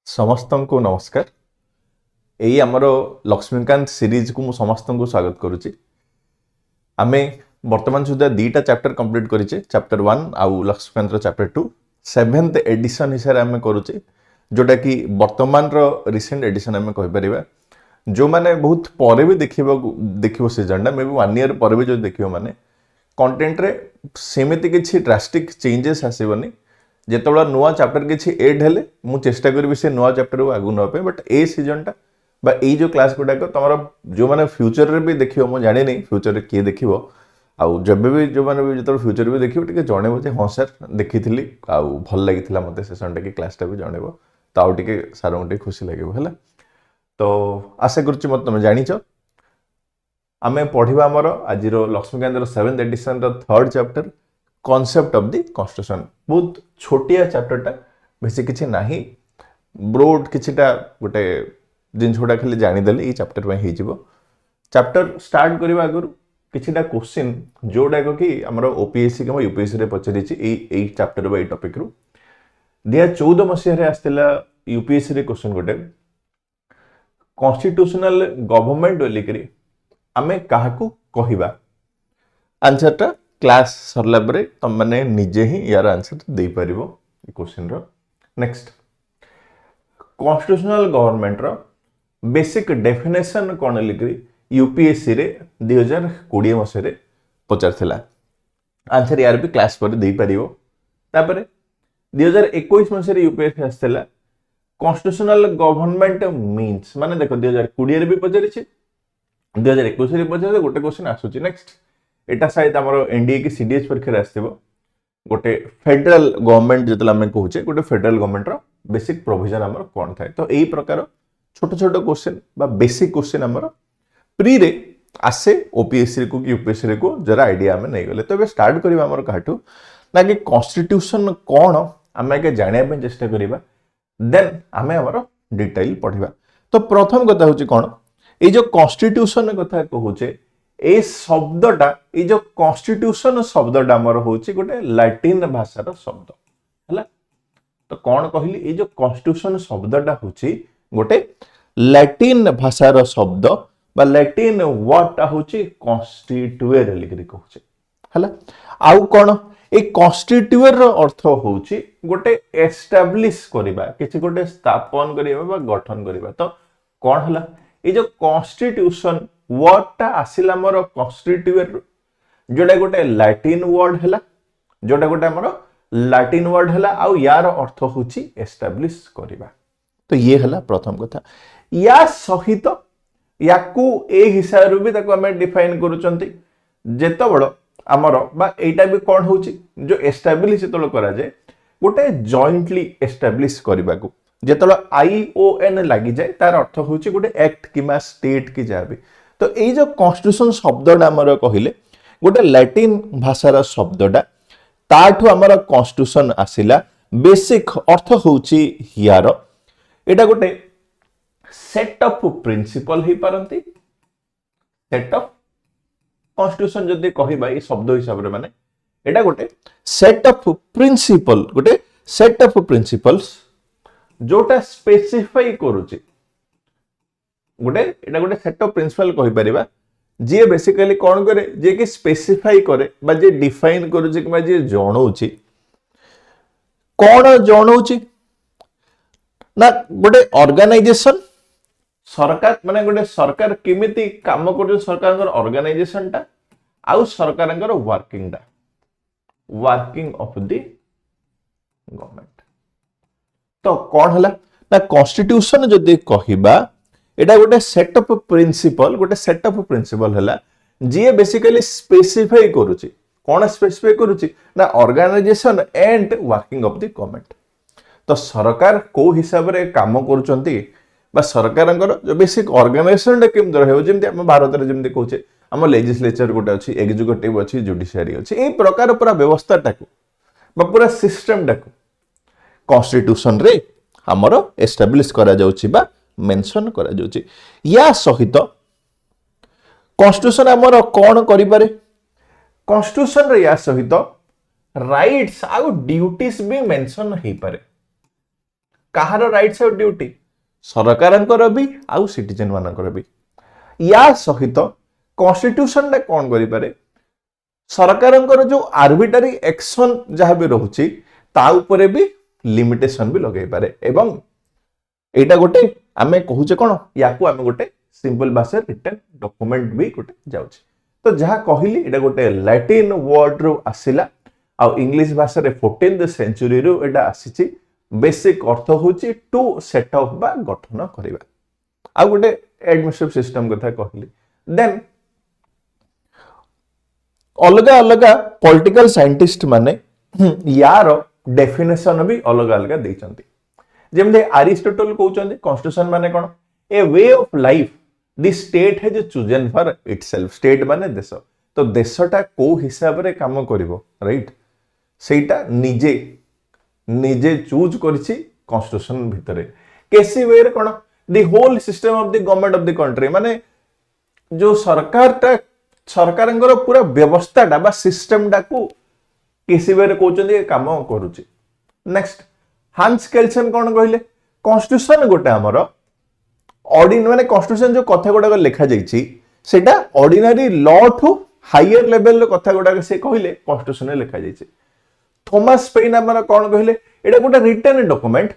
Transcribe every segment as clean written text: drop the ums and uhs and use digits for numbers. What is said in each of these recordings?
समस्त को नमस्कार। यही आमर लक्ष्मीकांत सीरीज को समस्त को स्वागत करुच्ची। आमे वर्तमान सुधा दीटा चैप्टर कंप्लीट करिचे, चैप्टर 1 आउ लक्ष्मीकांत चैप्टर 2 7th एडिशन हिसाब से करुचे, जोटा कि वर्तमान रिसेंट एडिशन आम कहीपर। जो मैंने बहुत पर भी देखो सीजन मे भी 1 year पर भी जो देखियो माने कंटेंट रे सेमिति किछि ड्रास्टिक चेंजेस आसीबनी। जेतबेला नुआ चैप्टर किछि एड हेले मु चेष्टा करबी से नुआ चैप्टर को आगु नबे, बट ए सीजन टा बा ए जो क्लास गुडाक तमरा जो माने फ्यूचर रे भी देखियो, मु जानि नै फ्यूचर रे के देखियो आउ जबे भी जो माने भी जेतबेला फ्यूचर भी देखियो टिके जणेबो जे हां सर देखिथिली आउ भल लागिथिला मते सेशन टा कि क्लास टा भी जणेबो त आउ टिके सारो टिके खुशी लागिबो हैला। तो आशा करछि मत तमे जानिचो। आमे पढिबा हमर आजिर लक्ष्मीकांत 7th एडिशन रो 3rd chapter concept of the constitution. बहुत छोटिया चैप्टर टा, बेसी किछि नाही, ब्रोड किछिटा गोटे जिनछोडा खाली जानि देले ई चैप्टर में हे जिवो। चैप्टर स्टार्ट करिवा आगरु किछिटा क्वेश्चन जोडा को कि हमर ओपीएससी के यूपीएससी रे पचरिछि ए चैप्टर बाय टॉपिक रु 2014 मसिया रे आस्तिला यूपीएससी रे क्वेश्चन गोटे कॉन्स्टिट्यूशनल गवर्नमेंट बोली करी आमे काहाकू कहिबा। आंसर टा क्लास सरला परे तुम माने निजे ही यार आंसर दे परिबो क्वेश्चन रो। नेक्स्ट, कॉन्स्टिट्यूशनल गवर्नमेंट रो बेसिक डेफिनेशन कोन लिखि यूपीएससी रे 2020 मसे रे पचारथिला। आंसर यार भी क्लास पर दे परिबो। तापरे 2021 मसे रे यूपीएससी आस्थिला कॉन्स्टिट्यूशनल गवर्नमेंट मीन्स माने देखो 2020 रे भी पचारिछि, 2021 रे पचारे गोटे क्वेश्चन आसुछि। नेक्स्ट, एटा शायद हमरो एनडीए की सीडीएस परीक्षा रे आस्थिबो। गोटे फेडरल गवर्नमेंट जेतला हम कहूचे गोटे फेडरल गवर्नमेंट रो बेसिक प्रोविजन हमरो कोन थाए। तो एई प्रकार छोट छोट क्वेश्चन बा बेसिक क्वेश्चन हमरो प्री रे आसे ओपीएससी को कि यूपीएससी को जरा आईडिया हमें नहीं गले। तो बे स्टार्ट करिवा हमरो काटू ना कि कॉन्स्टिट्यूशन कोन हमें के जानिया पे चेष्टा करिवा, देन हमें हमरो डिटेल पढिबा। तो प्रथम कथा होची कोन, ए जो कॉन्स्टिट्यूशन कथा कहूचे ए शब्दटा ए जो कॉन्स्टिट्यूशन शब्दटा हमर होची गोटे लैटिन भाषार शब्द हैला। तो कौन कहली ए जो कॉन्स्टिट्यूशन शब्दटा होची गोटे लैटिन भाषार शब्द बा लैटिन वर्डटा होची कॉन्स्टिट्यूएर लिखि कहूचे हैला। आउ कोन ए कॉन्स्टिट्यूएर रो अर्थ होची गोटे एस्टैब्लिश करिबा, किछि गोटे स्थापन करिबा बा गठन करिबा। तो कोन हला ए जो कॉन्स्टिट्यूशन वर्डटा आसिला मोर कॉन्स्टिट्यूएर जोटा गोटे लैटिन वर्ड हैला, जोटा गोटे हमर लैटिन वर्ड हैला आउ यार अर्थ होची एस्टैब्लिश करिबा। तो ये हला प्रथम कथा। या सहित याकू ए हिसाब रे भी ताको हमें डिफाइन करूचंती जेतबड़ हमर बा एटा भी कोन होची जो एस्टैब्लिश तो करा जाय गोटे जॉइंटली एस्टैब्लिश करिबा को जेतबड़ आईओएन लागि जाय तार अर्थ होची गोटे एक्ट किमा स्टेट की जाबे। तो ये जो कॉन्स्टिट्यूशन शब्दटा हमर कहिले गोटे लैटिन भाषार शब्दटा ताठू हमर कॉन्स्टिट्यूशन आसिला। बेसिक अर्थ होची हियार एटा गोटे सेट ऑफ प्रिंसिपल ही पारंती। सेट ऑफ कॉन्स्टिट्यूशन जदि कहिबा ए शब्द हिसाब रे माने एटा गोटे सेट ऑफ प्रिंसिपल, गोटे सेट ऑफ प्रिंसिपल्स जोटा स्पेसिफाई करूची गोटे एटा गोटे सेट ऑफ प्रिंसिपल कहि परिबा जे बेसिकली कोन करे जे कि स्पेसिफाई करे बा जे डिफाइन करूची कि जे जणौची। कोन जणौची ना गोटे ऑर्गेनाइजेशन सरकार माने गोटे सरकार केमिति काम करू, सरकार ऑर्गेनाइजेशन टा आउ सरकार वर्किंग टा, वर्किंग ऑफ द गवर्नमेंट। तो कोन हला ना कॉन्स्टिट्यूशन जदि कहिबा एटा गोटे सेट ऑफ प्रिंसिपल, गोटे सेट ऑफ प्रिंसिपल हला जे बेसिकली स्पेसिफाई करूची। कोन स्पेसिफाई करूची ना organisation and working of the government. तो सरकार को हिसाब रे काम करूचंती बा सरकारंकर जो बेसिक ऑर्गेनाइजेशन केम रहयो, जेमति हम भारत रे जेमति कहूचे हम लेजिस्लेचर गोटे अछि, एग्जीक्यूटिव अछि, जुडिशियरी अछि, ए प्रकार पूरा व्यवस्था टाको बा पूरा सिस्टम टाको कॉन्स्टिट्यूशन रे हमर एस्टैब्लिश करा जाउची बा मेंशन करा जाउची। या सहित कॉन्स्टिट्यूशन हमर कोन करि पारे, कॉन्स्टिट्यूशन रे या सहित राइट्स आउ ड्यूटीज भी मेंशन हेई पारे। କାହାର ରାଇଟ୍ସ ଆଉ ଡ୍ୟୁଟି ସରକାରଙ୍କର ବି ଆଉ ସିଟିଜେନ ମାନଙ୍କର ବି या सहित कॉन्स्टिट्यूशन टा कौन करि पारे सरकारଙ୍କର जो आर्बिट्रारी एक्शन जहाँ भी रहुछि ता उपरे भी लिमिटेशन भी लगे पारे एवं एटा गोटे आमे कहूचे कोन याकू आमे गोटे सिंपल भाषा रिटन डॉक्यूमेंट भी गोटे जाउछि तो जहाँ कहली एटा गोटे लैटिन वर्ड रो आसिला आ इंग्लिश भाषा रे 14th सेंचुरी रो एटा आसीछि बेसिक अर्थ होछि टू सेट अप बा गठन करिबा आ गोटे एडमिनिस्ट्रेटिव सिस्टम कथा कहली देन अलग अलग पॉलिटिकल साइंटिस्ट माने यार डेफिनेशन भी अलग अलग देइचंती जेमते अरिस्टोटल कहउचंती कॉन्स्टिट्यूशन माने कोन a way of life the state has chosen for itself state माने देश तो देशटा को हिसाब रे काम करिवो राइट सेटा निजे निजे चूज करछि कॉन्स्टिट्यूशन भितरे केसी वे रे कोन the whole system of the government of the country माने जो सरकारଙ୍କର पूरा व्यवस्थाटा बा सिस्टमटा को केसी वे रे कहउचंती काम करूछि नेक्स्ट हांस केल्सन कोन कहले कॉन्स्टिट्यूशन गोटे हमर ऑर्डिनरी माने कॉन्स्टिट्यूशन जो कथा गोटा लिखा जाइछि सेटा ordinary law to higher level कथा गोटा से कहले कॉन्स्टिट्यूशन लिखा जाइछि थॉमस पेन हमर कोन कहले एटा गोटे रिटन डॉक्यूमेंट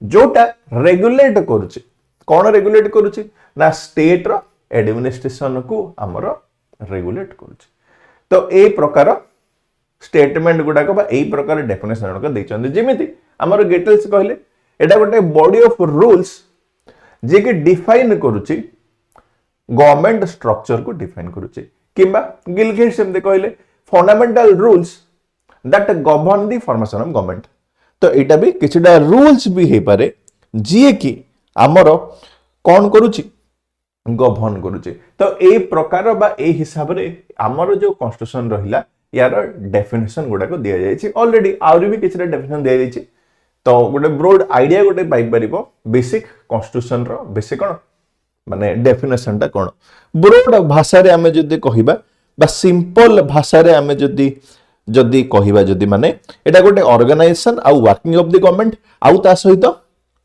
जोटा रेगुलेट करूछि कोन रेगुलेट करूछि ना स्टेट रो एडमिनिस्ट्रेशन को हमर रेगुलेट करूछि तो ए प्रकार स्टेटमेंट गुडा को बा ए प्रकार डेफिनेशन को दैचंदी जेमिति हमर गेटल्स कहले एटा गोटे बॉडी ऑफ रूल्स जे कि डिफाइन करूछि गवर्नमेंट स्ट्रक्चर को डिफाइन करूछि किबा गिलगेट सेमते कहले fundamental rules that govern the formation of government तो एटा भी किछटा रूल्स भी हे पारे जे कि हमर कोन करूछि गवर्न करूछि तो ए प्रकार बा ए हिसाब रे हमर जो कॉन्स्टिट्यूशन रहिला यार डेफिनेशन गुडा को दिया जायछि ऑलरेडी आउरी भी किछटा डेफिनेशन दिया जायछि तो गोटे ब्रॉड आइडिया गोटे पाई परिबो बेसिक कॉन्स्टिट्यूशन रो बेसिक कोन माने डेफिनेशन ता कोन ब्रॉड भाषा रे हमें जदी कहिबा बा सिंपल भाषा रे हमें जदी कहिबा जदी माने एटा गोटे ऑर्गेनाइजेशन आ वर्किंग ऑफ द गवर्नमेंट आउ ता सहित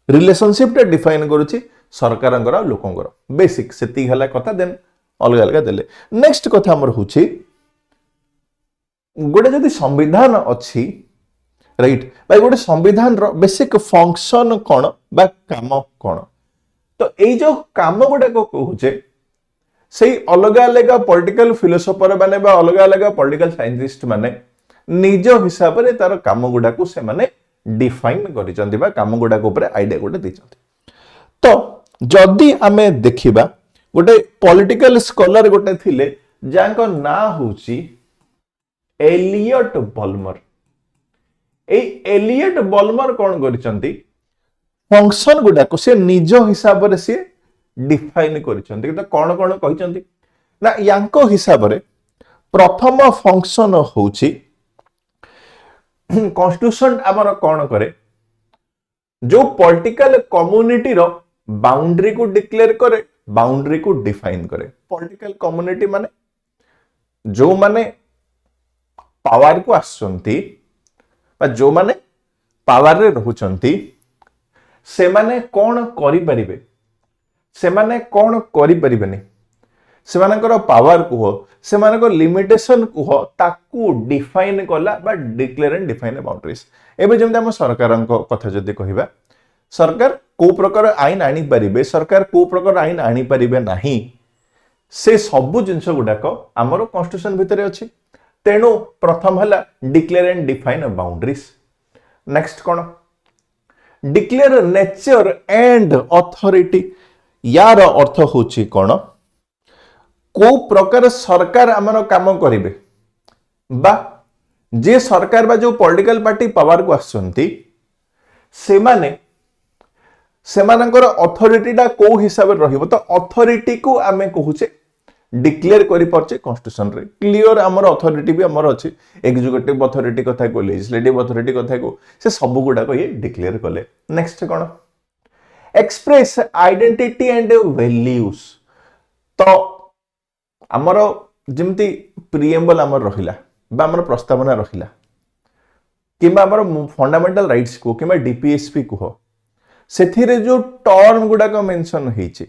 रिलेशनशिप टा डिफाइन करूछि सरकारंगर लोकंगर बेसिक सेति हला कथा देन अलग अलग देले नेक्स्ट कथा हमर होछि गोटे जदी संविधान अछि राइट भाई गोटे संविधान रो बेसिक फंक्शन कोन बा काम कोन तो एई जो काम गोटे को कहूचे सेई अलग अलग पॉलिटिकल फिलोसोफर माने बा अलग अलग पॉलिटिकल साइंटिस्ट माने निज हिसाब रे तार काम गुडा को से माने डिफाइन करिसंती बा काम गुडा को ऊपर आइडिया गोटे दैचंती तो जदि आमे देखिबा गोटे पॉलिटिकल स्कॉलर गोटे थिले जांको ना होची एलियट बल्मर एलियट बल्मर कौन करिसंती फंक्शन गुडा को से निज हिसाब रे से डिफाइन करिसंती तो कौन कौन कहिसंती ना यांको हिसाब रे प्रथम फंक्शन होची कॉन्स्टिट्यूशन हमर कौन करे जो पॉलिटिकल कम्युनिटी रो बाउंड्री को डिक्लेयर करे बाउंड्री को डिफाइन करे पॉलिटिकल कम्युनिटी माने जो माने पावर को आसचंती बा जो माने पावर रे रहउचंती से माने कोन करि परिबे से माने कोन करि परिबेनी से मानकर पावर को से मानकर लिमिटेशन को ताकू डिफाइन कला बा डिक्लेयर एंड डिफाइन बाउंड्रीज एबे जेमते हम सरकारक कथा जदी कहिबा सरकार को प्रकार आईन आनी परिबे सरकार को प्रकार आईन आनी परिबे नाही से सब जिंस गुडाक हमर कॉन्स्टिट्यूशन भितरे अछि तेणु प्रथम हला declare and define boundaries next cone declare nature and authority यार अर्थ होछि कोन को प्रकार सरकार हमर काम करिवे बा जे सरकार बा जो पॉलिटिकल पार्टी पावर को आसचंती से माने सेमानकर अथॉरिटी टा को हिसाब रे रहिबो तो अथॉरिटी को आमे कहूचे डिक्लेयर करि परचे कॉन्स्टिट्यूशन रे क्लियर हमर अथॉरिटी भी हमर अछि एग्जीक्यूटिव अथॉरिटी कथा को लेजिस्लेटिव अथॉरिटी कथा को से सब गुडा को ये डिक्लेयर कले next cone express identity and values तो हमर जेमती प्रिएम्बल हमर रहिला बा हमर प्रस्तावना रहिला किबा हमर फंडामेंटल राइट्स को किबा डीपीएसपी को ସେଥିରେ जो टर्म गुडाक मेंशन ହେଇଛି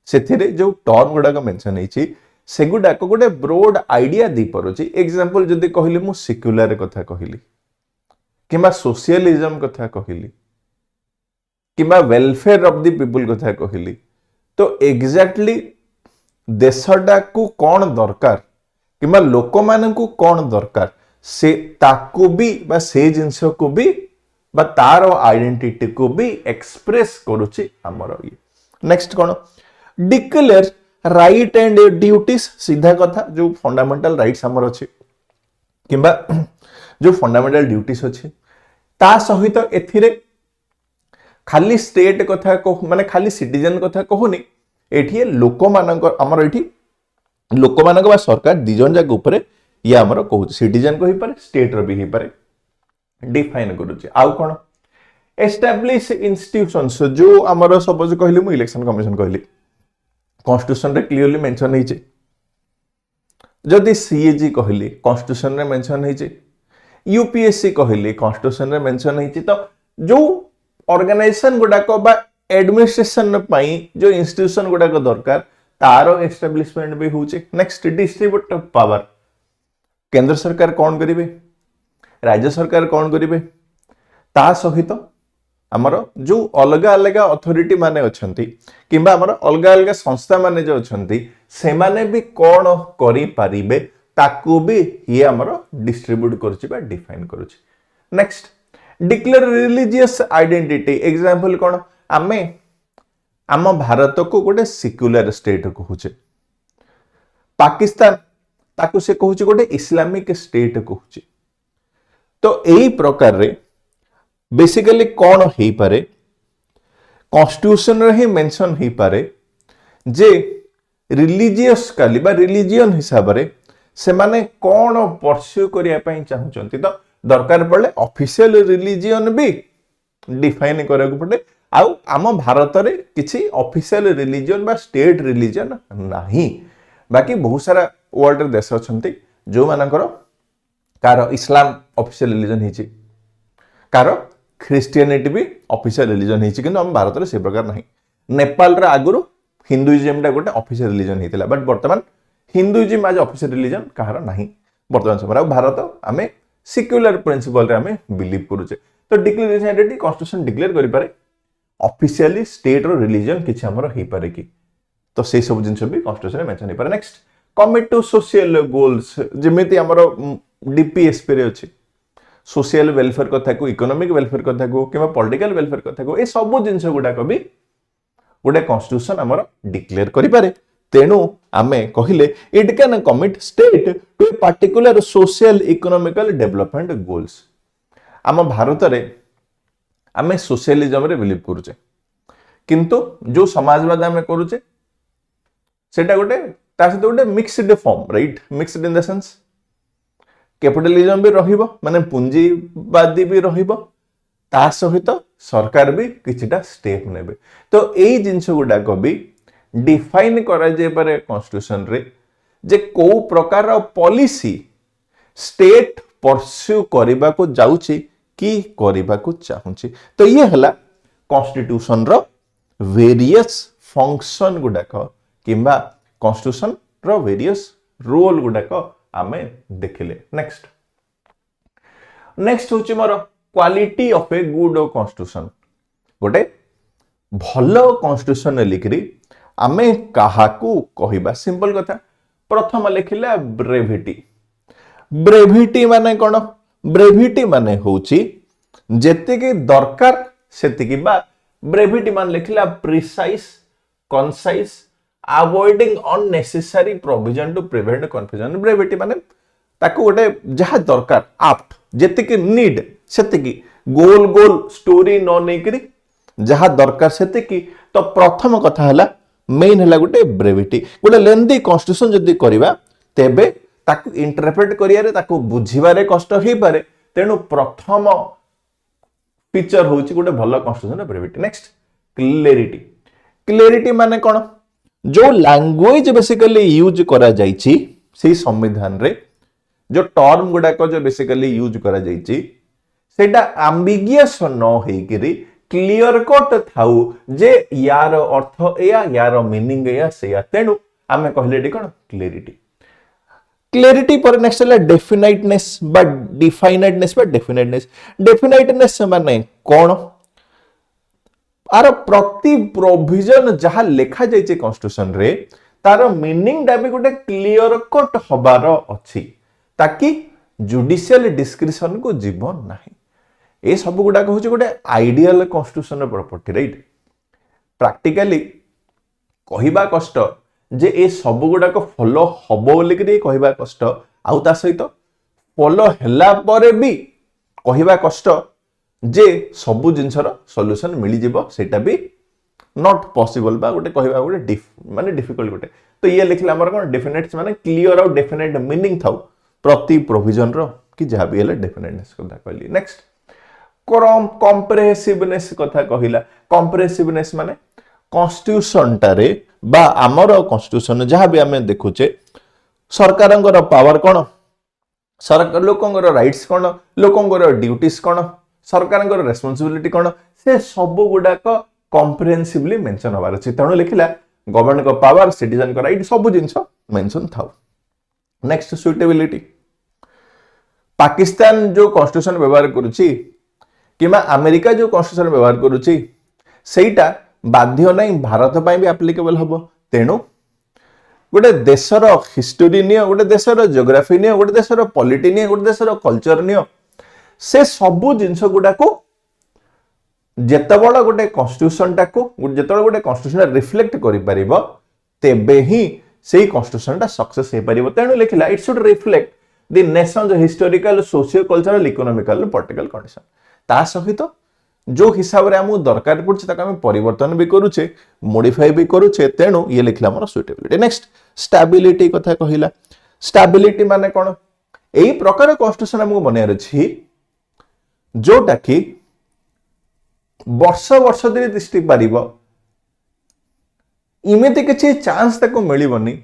ସେଥିରେ जो टर्म गुडाक मेंशन ହେଇଛି सेगुडाक गोटे ब्रोड आइडिया दी परुची एग्जांपल जदी कहली मु सेक्युलर कथा कहली किबा सोशलिज्म कथा कहली किबा वेलफेयर ऑफ द पीपल कथा कहली तो एग्जैक्टली देशटा को कौन दरकार किबा लोक मान को कौन दरकार से ताको भी बा से जिंस को भी बा तार आइडेंटिटी को भी एक्सप्रेस करूची हमर ये नेक्स्ट कौन डिक्लेयर राइट एंड ड्यूटीज सीधा कथा जो फंडामेंटल राइट्स हमर अछि किबा जो फंडामेंटल ड्यूटीज अछि ता सहित एथिरे खाली स्टेट कथा को माने खाली सिटीजन कथा कहूनी एठी लोक मानक हमर एठी लोक मानक बा सरकार दिजन जाक ऊपर या हमर कहू सिटीजन को ही पारे स्टेट रो भी ही पारे डिफाइन करूची आउ कोन एस्टैब्लिश इंस्टीट्यूशंस जो हमर सपोज कहली मु इलेक्शन कमिशन कहली कॉन्स्टिट्यूशन रे क्लियरली मेंशन ହେଇଛି जदि सीएजी कहली कॉन्स्टिट्यूशन रे मेंशन ହେଇଛି यूपीएससी कहली कॉन्स्टिट्यूशन रे मेंशन ହେଇଛି तो जो ऑर्गेनाइजेशन गुडाक बा एडमिनिस्ट्रेशन पई जो इंस्टीट्यूशन गुडाक दरकार तारो एस्टैब्लिशमेंट भी होचे नेक्स्ट डिस्ट्रीब्यूट ऑफ पावर केंद्र सरकार कौन करिवे राज्य सरकार कौन करिवे ता सहित हमर जो अलग अलग अथॉरिटी माने अछंती किबा हमर अलग अलग संस्था माने जो अछंती से माने भी कौन करि परिबे ताकू भी ये हमर डिस्ट्रीब्यूट करछि बा डिफाइन करछि next declare religious identity example कौन आमे आम भारत को गोटे सेक्युलर स्टेट कहूचे पाकिस्तान ताकू से कहूचे गोटे इस्लामिक स्टेट कहूचे तो एही प्रकार रे बेसिकली कौन हो पारे कॉन्स्टिट्यूशन रे ही मेंशन हो पारे जे रिलीजियस काली बा रिलीजियन हिसाब रे से माने कौन परस्यू करिया पई चाहुचंती तो दरकार पड़े ऑफिशियल रिलीजियन भी डिफाइन करा को पड़े आउ आम भारत रे किछि ऑफिशियल रिलीजियन बा स्टेट रिलीजियन नाही बाकी बहुत सारा वर्ल्ड रे देश अछंती जो मानकर कार इस्लाम ऑफिशियल रिलीजन हिची कार ख्रिस्टियनिटी भी ऑफिशियल रिलीजन हिची किंतु हम भारत रे से प्रकार नाही नेपाल रे आगुरु हिंदुइज्म टा गोटे ऑफिशियल रिलीजन हितला बट वर्तमान हिंदुइज्म आज ऑफिशियल रिलीजन कहार नाही वर्तमान समय भारत आमे सेक्युलर प्रिंसिपल रे आमे बिलीव करूचे तो डिक्लेरेशन आइडेंटिटी कॉन्स्टिट्यूशन डिक्लेयर करि पारे ऑफिशियली स्टेट रो रिलीजन किछि हमर हे पारे कि तो से सब जिंस भी कॉन्स्टिट्यूशन रे मेंशन हे पारे next commit to social goals जेमिति हमर डीपीएसपी रे अछि सोशल वेलफेयर कथा को इकोनॉमिक वेलफेयर कथा को किबा पॉलिटिकल वेलफेयर कथा को ए सब जिंस गुडा को भी गोटे कॉन्स्टिट्यूशन हमर डिक्लेयर करि पारे तेनु आमे कहिले it can commit state to a particular social economical development goals आम भारत रे आमे सोशलिज्म रे बिलीव करूचे किंतु जो समाजवाद आमे करूचे सेटा गोटे ता से गोटे mixed form right mixed in the sense capitalism भी रहिबो माने पूंजीवादी भी रहिबो ता सहित सरकार भी किछटा स्टेप नेबे तो एई जिंस गुडा को भी डिफाइन करा जे पारे कॉन्स्टिट्यूशन रे जे को प्रकार पॉलिसी स्टेट परस्यू करबा को जाउची कि करबा को चाहुची तो ये हला कॉन्स्टिट्यूशन रो वेरियस फंक्शन गुडा को किबा कॉन्स्टिट्यूशन रो वेरियस रोल गुडा को आमे देखिले नेक्स्ट नेक्स्ट होची मोर quality of a good constitution गोटे भलो कॉन्स्टिट्यूशन लिखरी आमे काहाकू कहिबा सिंपल कथा प्रथम लिखिला ब्रेविटी ब्रेविटी माने कोन ब्रेविटी माने होची जेते के दरकार सेति की बा ब्रेविटी मान लिखिला precise concise avoiding unnecessary provision to prevent confusion brevity माने ताको गोटे जहा दरकार आप्ट जेते के नीड सेते की गोल गोल स्टोरी न नै करी जहा दरकार सेते की तो प्रथम कथा हला मेन हला गोटे ब्रेविटी गोटे लेंदी कॉन्स्टिट्यूशन जदी करबा तेबे ताको इंटरप्रेट करियारे ताको बुझिबारे कष्ट हे पारे तेनु प्रथम फीचर होची गोटे भलो constitution brevity next clarity clarity माने कोन जो लैंग्वेज बेसिकली यूज करा जाईची से संविधान रे जो टर्म गुडा को जो बेसिकली यूज करा जाईची सेटा एम्बिगियस न हेकिरी क्लियर कट थाउ जे यार अर्थ या यार मीनिंग या से तेणु आमे कहले कौन क्लियरिटी क्लियरिटी पर नेक्स्ट है डेफिनाइटनेस बा डिफाइनाइटनेस बा डेफिनाइटनेस डेफिनाइटनेस माने कौन आर प्रति प्रोविजन जहा लिखा जाइए कॉन्स्टिट्यूशन रे तार मीनिंग टा भी गोटे क्लियर कट हबार अच्छी ताकि जुडिशियल डिस्क्रिप्शन को जीव ना ये सब गुड़ाक हूँ गोटे ideal constitution property right practically कहवा कष्ट जे ए सब गुड़ाक फॉलो हम बोलिक कहवा कष्ट आउ ता सहित फॉलो हैला परे भी कहवा कष्ट जे सबु जिनसर सॉल्यूशन मिली जिवो सेटा भी नॉट पॉसिबल बा गोटे कहवा गोटे माने डिफिकल्ट गोटे तो ये लिखले हमर कोन डेफिनेट माने क्लियर और डेफिनेट मीनिंग थाउ प्रति प्रोविजन रो कि जहा भी हेले डेफिनेटनेस कथा कहली नेक्स्ट कॉम्प्रिहेंसिवनेस कथा कहिला कॉम्प्रिहेंसिवनेस माने कॉन्स्टिट्यूशन टारे बा आमर कॉन्स्टिट्यूशन जहा भी हमें देखुचे सरकारंगर पावर कोन सरकार लोकंगर राइट्स कोन लोकंगर ड्यूटीज कोन सरकारंगर रेस्पोंसिबिलिटी कोन से सब गुडाक कॉम्प्रिहेंसिवली मेंशन होबार अछि तेणु लिखिला गवर्नमेंट को पावर सिटीजन को राइट सब जिंस मेंशन थाउ नेक्स्ट सुइटेबिलिटी पाकिस्तान जो कॉन्स्टिट्यूशन व्यवहार करूची किमा अमेरिका जो कॉन्स्टिट्यूशन व्यवहार करूची सेटा बाध्य नहीं भारत पाई भी एप्लीकेबल हबो तेणु गोटे देशर हिस्टोरी नियो गोटे देशर जियोग्राफी नियो गोटे देशर पॉलिटी नियो गोटे देशर कल्चर नियो से सबु जिंस गुडा को जेतबळ गोटे कॉन्स्टिट्यूशन टाको जेतबळ गोटे कॉन्स्टिट्यूशन रिफ्लेक्ट करि परिबो तेबे ही सेही कॉन्स्टिट्यूशन टा सक्सेस हे परिबो तेणु लिखिला it should reflect the nation's historical socio cultural economical political condition ता सहित जो हिसाब रे हमु दरकार पड़छ ताका हम परिवर्तन भी करूचे मॉडिफाई भी करूचे तेणु ये लिखला हमर सुइटेबिलिटी नेक्स्ट स्टेबिलिटी कथा कहिला स्टेबिलिटी माने कोन एही प्रकार कॉन्स्टिट्यूशन हमु बनेर अछि जोटा कि वर्ष वर्ष धरी दृष्टि पारिब इमेति किछि चांस ताको मिलिबनी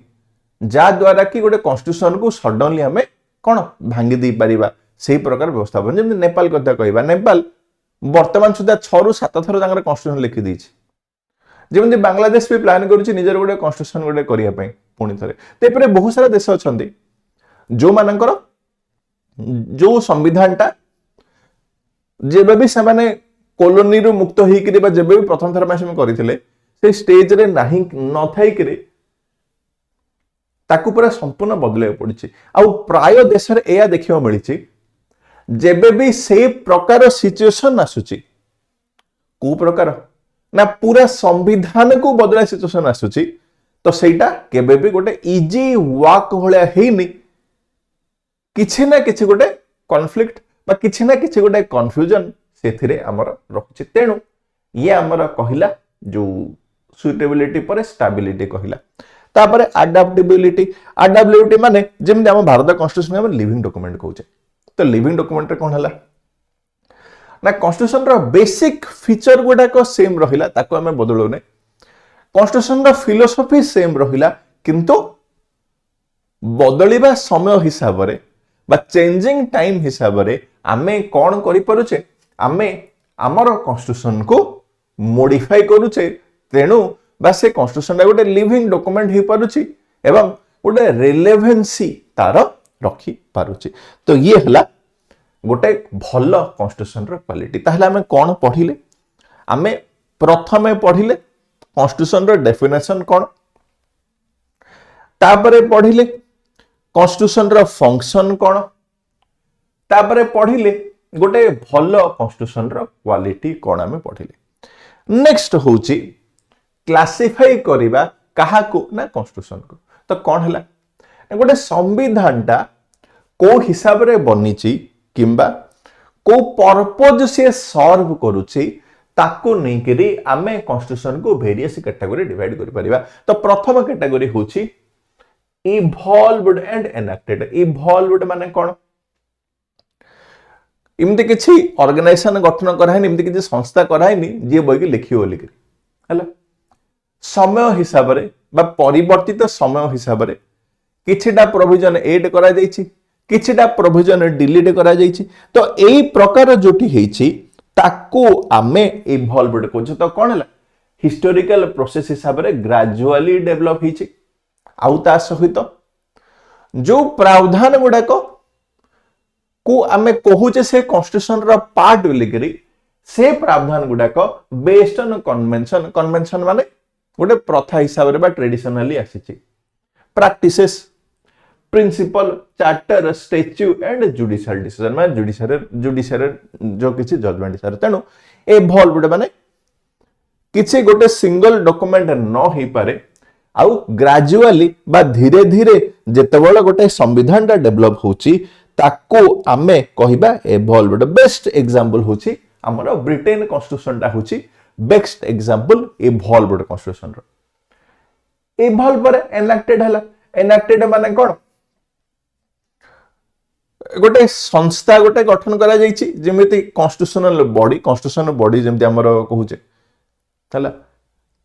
जा द्वारा कि गोटे कॉन्स्टिट्यूशन को सडनली हमें कोन भांगी दी परिबा सेही प्रकार व्यवस्थापन जेम नेपाल कथा कहबा नेपाल वर्तमान सुधा 6 ରୁ 7 थर तांगर कॉन्स्टिट्यूशन लिखि दी जेमति बांग्लादेश भी प्लान करूछि निजर गोटे कॉन्स्टिट्यूशन गोटे करिया पई पुणी थरे तेपरे बहुत सारा देश अछंती जो मानकर जो संविधान टा जेबे भी से माने कॉलोनी रु मुक्त होइकरी बा जेबे भी प्रथम थर मासे करिथिले से स्टेज रे नाही न थाई करे ताकू पूरा संपूर्ण बदले पड़िछि आ प्राय देश रे एया देखियो मिलिछि जेबे भी से प्रकार सिचुएशन आसुछि को प्रकार ना पूरा संविधान को बदला सिचुएशन आसुछि तो सेटा केबे भी गोटे इजी वाक भलिया हेनी किछि ना किछि गोटे कॉन्फ्लिक्ट बा किछि ना किछि गोटे कंफ्यूजन सेथिरे हमर रखछि तेणु ये हमर कहिला जो सुइटेबिलिटी पर स्टेबिलिटी कहिला तापर अडैप्टेबिलिटी माने जेमि हम भारत कॉन्स्टिट्यूशन हम लिविंग डॉक्यूमेंट कहउछे तो लिविंग डॉक्यूमेंट रे कोन हला ना कॉन्स्टिट्यूशन रो बेसिक फीचर गुडा को सेम रहिला ताको हमें बदलौ नै कॉन्स्टिट्यूशन रो फिलोसॉफी सेम रहिला किंतु बदलिबा समय हिसाब रे बा चेंजिंग टाइम हिसाब रे आमे कोन करि परुचे आमे हमर कॉन्स्टिट्यूशन को मॉडिफाई करूचे तेणु बा से कॉन्स्टिट्यूशन गोटे लिविंग डॉक्यूमेंट हो पारुची एवं गोटे रिलेवेंसी तार रखी पारुची तो ये हला गोटे भल कॉन्स्टिट्यूशन रो क्वालिटी ताहले हमें कोन पढिले आमे प्रथमे पढिले कॉन्स्टिट्यूशन रो डेफिनेशन कोन तापरे पढिले कॉन्स्टिट्यूशन रो फंक्शन कोन तापरे पढिले गोटे भल कॉन्स्टिट्यूशन रो क्वालिटी कोन आमे पढिले नेक्स्ट होची क्लासिफाई करिबा कहा को ना कॉन्स्टिट्यूशन को तो कोन हला गोटे संविधान टा को हिसाब रे बनिची किंबा को पर्पज से सर्व करूची ताको नै करी आमे कॉन्स्टिट्यूशन को वेरियस कैटेगरी डिवाइड करि परिबा तो प्रथम कैटेगरी होची इवॉल्वड एंड एनैक्टेड इवॉल्वड माने कोन इमते किछि ऑर्गेनाइजेशन गठन कराइनी इमते किछि संस्था कराइनी जे बई के लिखियो लिखि हला समय हिसाब रे बा परिवर्तित समय हिसाब रे किछिटा प्रोविजन ऐड करा जायछि किछिटा प्रोविजन डिलीट करा जायछि तो एई प्रकार जोटी हेछि ताकू आमे इवॉल्वड कहूँ तो कौन है हिस्टोरिकल प्रोसेस हिसाब से ग्रेजुअली डेवलप होती आउ ता सहित जो प्रावधान गुड़ाक को आमे कहूचे से कॉन्स्टिट्यूशन रो पार्ट बोलिकरी से प्रावधान गुड़ाक बेस्ड ऑन कन्वेंशन कन्वेंशन माने गोटे प्रथा हिसाब रे बा ट्रेडिशनली आसीची practices principle charter statue and judicial decision माने जुडिशियल जो किछि जजमेंट हिसाब तेनु इवॉल्वड माने किछि गोटे सिंगल डॉक्यूमेंट न ही पारे आउ ग्रेजुअली बा धीरे धीरे जेतेबेले गोटे संविधान टा डेवलप होची ताको आमे कहिबा इवॉल्वड बेस्ट एग्जांपल होची हमर ब्रिटेन कॉन्स्टिट्यूशन टा होची बेस्ट एग्जांपल इवॉल्वड कॉन्स्टिट्यूशन रो इवॉल्व पर एनैक्टेड हला एनैक्टेड माने कोन गोटे संस्था गोटे गठन करा जायछि जेमिति कॉन्स्टिट्यूशनल बॉडी जेमिति हमर कहूचे हला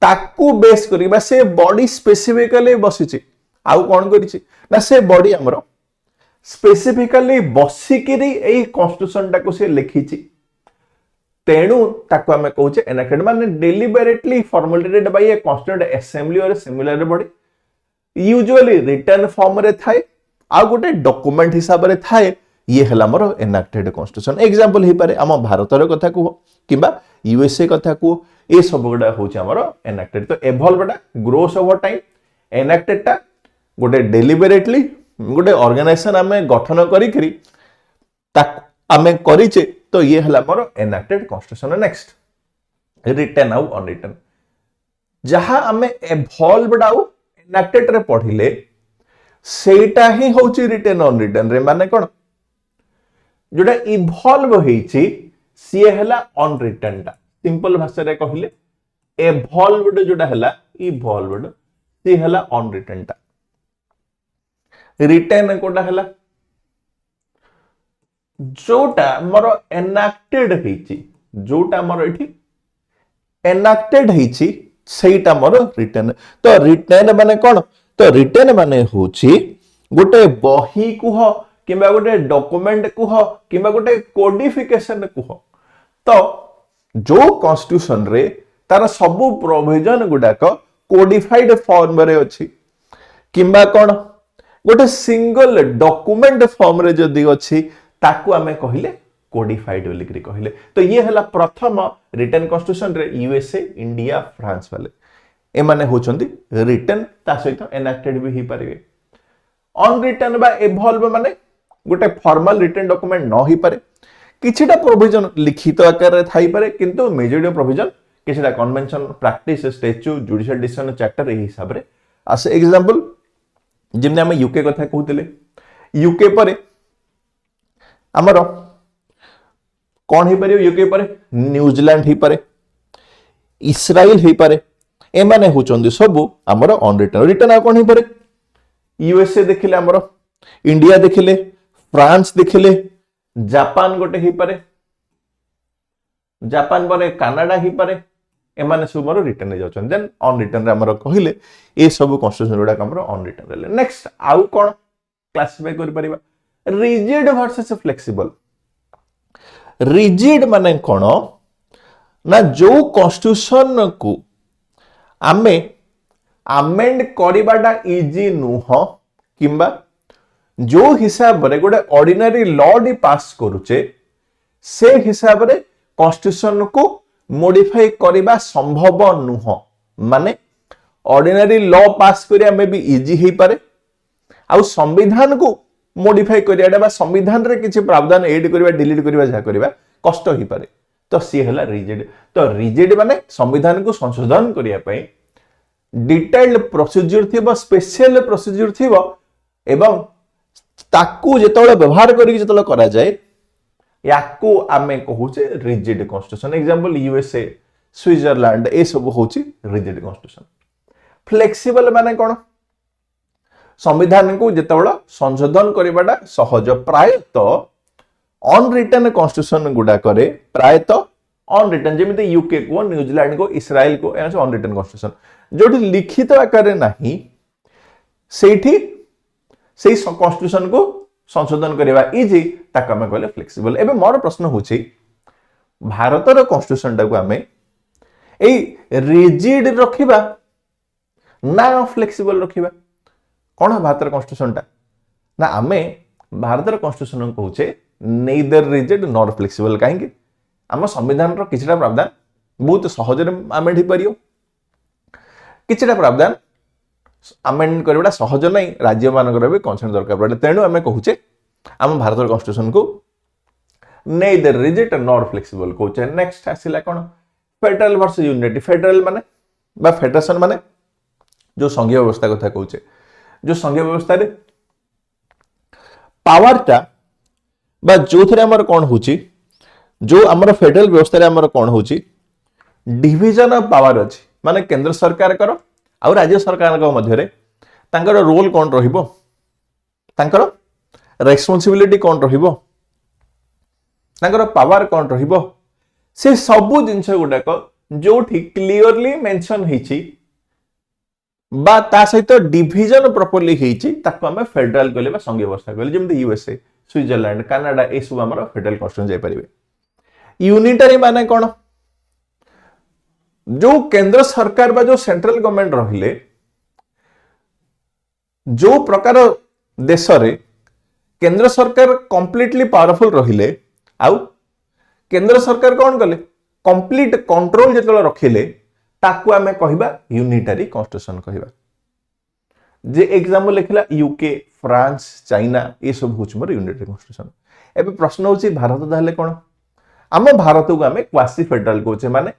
ताकू बेस करिबा से बॉडी स्पेसिफिकली बसिछि आउ कोन करिछि ना से बॉडी हमर स्पेसिफिकली बसिकिरी एई कॉन्स्टिट्यूशन टाको से लिखिछि तेणु ताको हमें कहूचे एनैक्टेड माने deliberately formulated by a constituent assembly और similar body usually written form रे थाए आ गोटे डॉक्यूमेंट हिसाब रे थाए ये हला हमर एनैक्टेड कॉन्स्टिट्यूशन एग्जांपल हे पारे हम भारत रे कथा को किबा यूएसए कथा को ए सब गुडा होचे हमर एनैक्टेड तो इवॉल्वडा ग्रोस ओवर टाइम एनैक्टेड टा गोटे डेलिबरेटली गोटे ऑर्गेनाइजेशन हमें गठन करी आमे करिचे तो ये हला मोर एनैक्टेड कॉन्स्टिट्यूशन नेक्स्ट रिटन आउ अनरिटन जहां हमें इवॉल्वड आउ एनैक्टेड रे पढिले सेटा ही होची रिटन अनरिटन रे माने कोन जोटा इवॉल्व हेची सी हला अनरिटन टा सिंपल भाषा रे कहिले इवॉल्वड जोटा हला इवॉल्वड सी हला अनरिटन टा रिटन कोटा हला जोटा मोर एनैक्टेड हेची जोटा मोर एठी एनैक्टेड हेची सेटा मोर रिटन तो रिटन माने कोन तो रिटन माने होची गोटे बही कुह किबा गोटे डॉक्यूमेंट कुह किबा गोटे कोडिफिकेशन कुह तो जो कॉन्स्टिट्यूशन रे तार सब प्रोविजन गुडाक कोडिफाइड फॉर्म रे अछि किबा कोन गोटे सिंगल डॉक्यूमेंट फॉर्म रे जदी अछि ताकू हमें कहिले कोडिफाइड बोलिकरी कहिले तो ये हला प्रथम रिटन कॉन्स्टिट्यूशन रे यूएसए इंडिया फ्रांस वाले ए माने होचंदी रिटन ता सहित एनैक्टेड भी ही परिवे अनरिटन बा इवॉल्व माने गोटे फॉर्मल रिटन डॉक्यूमेंट न ही पारे किछिटा प्रोविजन लिखित आकार रे थाई पारे किंतु मेजॉरिटी प्रोविजन किछिटा convention practice statue judicial decision charter ए हिसाब रे आसे एग्जांपल जिमने हम यूके कथा कहूतिले यूके परे हमर कौन ही पारे यूके परे न्यूजीलैंड ही पारे इस्राएल ही पारे ए माने होचंदी सब हमर अनरिटन रिटन आ कौन ही पारे यूएसए देखिले हमर इंडिया देखिले फ्रांस देखिले जापान गोटे ही पारे जापान परे कनाडा ही पारे ए माने सब हमर रिटन रे जाउछन देन अनरिटन रे हमर कहिले ए सब कॉन्स्टिट्यूशन गुडा हमर अनरिटन रे नेक्स्ट आउ कोन क्लासिफाई कर परिबा रिजिड वर्सेस फ्लेक्सिबल रिजिड माने कोन ना जो कॉन्स्टिट्यूशन को आमे अमेंड करिबाटा इजी नुह किंबा जो हिसाब रे गोटे ऑर्डिनरी लॉ डी पास करूचे से हिसाब रे कॉन्स्टिट्यूशन को मॉडिफाई करिबा संभव नुह माने ऑर्डिनरी लॉ पास करिया में भी इजी ही पारे आ संविधान को मॉडिफाई करियाडा बा संविधान रे किछि प्रावधान ऐड करिबा डिलीट करिबा जा करिबा कष्ट ही पारे तो सी हला रिजिड तो रिजिड माने संविधान को संशोधन करिया पई डिटेल्ड प्रोसीजर थिबो स्पेशल प्रोसीजर थिबो एवं ताकू जेतोले व्यवहार करी जेतोले करा जाय याकू आमे कहूचे rigid constitution example USA Switzerland ए सब होची रिजिड कॉन्स्टिट्यूशन फ्लेक्सिबल माने कोन संविधान को जेतोले संशोधन करिबाटा सहज प्रायतः अनरिटन कॉन्स्टिट्यूशन गुडा करे प्रायतः अनरिटन जेमिति यूके को न्यूजीलैंड को इस्राएल को एसे अनरिटन कॉन्स्टिट्यूशन जोटी लिखित आकार नहीं सेठी सेही कॉन्स्टिट्यूशन को संशोधन करबा इजी ताका में कहले फ्लेक्सिबल एबे मोर प्रश्न होची भारतर कन्स्टिट्यूशन टाको आमे एई रिजिड रखिबा ना फ्लेक्सिबल रखिबा कौन भारतर कन्स्टिट्यूशन टा ना आमे भारतर कन्स्टिट्यूशन कहूचे नेदर रिजिड नॉर फ्लेक्सिबल कहीं आम संविधान किछटा प्रावधान बहुत सहज आमेंड हो किछटा प्रावधान आमेंड करवाटा सहज नहीं राज्य मानकर भी कंसेंट दरकार पड़े तेणु आम कहूचे आम भारत कन्स्टिट्यूशन को नेदर रिजिड नॉर फ्लेक्सिबल कहूचे नेक्स्ट आसिला कौन फेडरल वर्सेस यूनिटी फेडरल माने बा फेडरेशन माने जो संघीय व्यवस्था कथा कहूचे जो संघीय व्यवस्था रे पावर टा बा जो थरे हमर कोन होची जो हमर फेडरल व्यवस्था रे हमर कोन होची डिवीजन ऑफ पावर अछि माने केंद्र सरकार करो आ राज्य सरकार को मध्य रे तांकर रोल कोन रहिबो तांकर रेस्पोंसिबिलिटी कोन रहिबो तांकर पावर कोन रहिबो से सबु जिंस गुडाक जोठी क्लियरली मेंशन हेची बा ता सहित डिवीजन प्रॉपर्ली हेची ताको हम फेडरल कहले बा संघीय व्यवस्था कहले जेमति यूएसए स्विट्जरलैंड कनाडा ए सब हमर फेडरल कन्स्टिट्यूशन जाय परिबे यूनिटरी माने कोन जो केंद्र सरकार बा जो सेंट्रल गवर्नमेंट रहिले जो प्रकार देश रे केंद्र सरकार कंप्लीटली पावरफुल रहिले आउ केंद्र सरकार कौन कले कंप्लीट कंट्रोल जेतले रखिले ताकू आमे कहिबा यूनिटरी कन्स्टिट्यूशन कहिबा जे एग्जांपल लिखला यूके फ्रांस चाइना ये सब होछ मोर यूनिटरी कन्स्टिट्यूशन एबे प्रश्न होची भारत दाले कोन आम भारत को आमे क्वासी फेडरल कहूचे माने